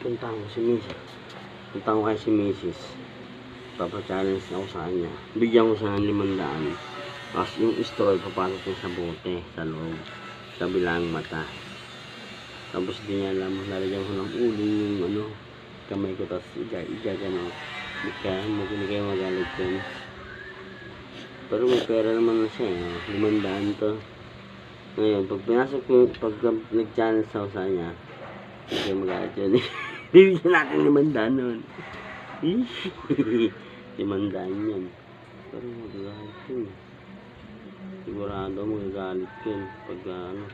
punta ko si Mrs. Punta ko kay si Mrs. Papa-challenge ako sa kanya. Bigyan ko siya ng 500. Tapos yung straw, papasok niya sa bote, sa loob, sa bilang mata. Tapos di niya alam, lalagyan ko ng uling yung ano, kamay ko, tapos gano. Hindi kayo magalit yun. Pero may pera naman na siya, 500 to. Ngayon, pag pinasok ko, pag nag-challenge ako sa kanya, hindi kayo magalit yun. Bibigyan natin 500 nun. 500 yan. Pero magagalit yun. Sigurado magagalit yun. Pag ano.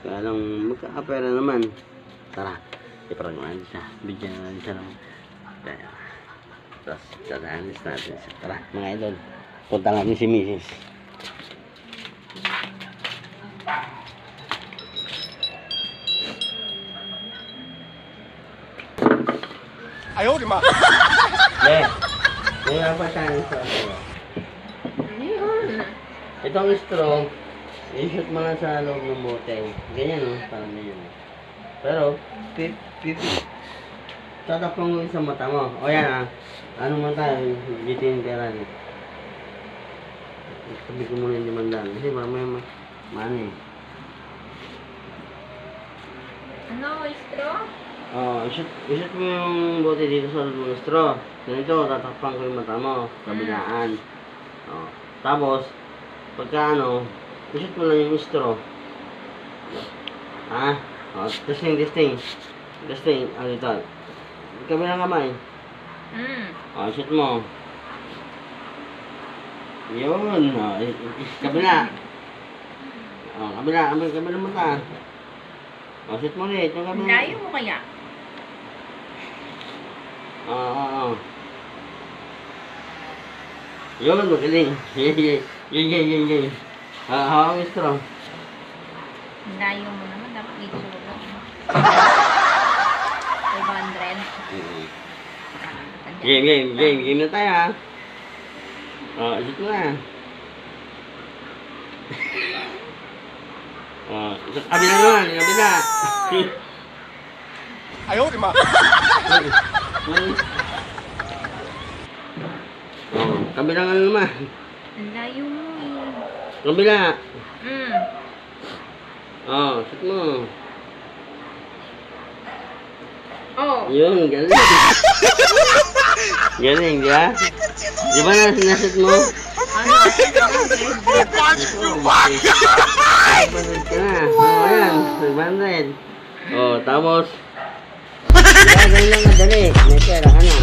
Kaya lang magkakapera naman. Tara. Iparagawan siya. Bigyan natin siya ng kaya. Tapos tatahanis natin siya. Tara mga idol. Punta natin si Mrs. Ayaw, di ma. May napatanin sa ako. Itong straw, i-shoot mo lang sa loob ng bote. Ganyan, no? Parang ganyan. Pero, tatapang mo sa mata mo. O yan, ah. Ano mata, gitin pera niya. Sabi ko muna yung 500. Kasi mamaya mani. Ano, straw? I-shoot mo yung bote dito sa loob ng straw. Ganito, tatapang ko yung mata mo. Kabilaan. Tapos, pagka ano, i-shoot mo lang yung straw. Ha? Testing. Dito. Kabilang kamay. I-shoot mo. Yun. Kabila. Kabila mata. I-shoot mo ulit. Yung kabila. Layo mo kaya? Yun, magaling. Yun. Hawak yung straw. Layo mo naman. Dapat dito lang. 500. Game na tayo, ha? Isip mo na. Kabila naman, kabila. Ayaw, di ma. Kabila nga naman. Ang layo mo eh. Kabila. Isip mo. Yun, galing. Galing, di ba? Di ba nasit mo? Ano? Pagod ka na. Ayan, 500. Tapos. Ganyan lang, dali. May pera ka na.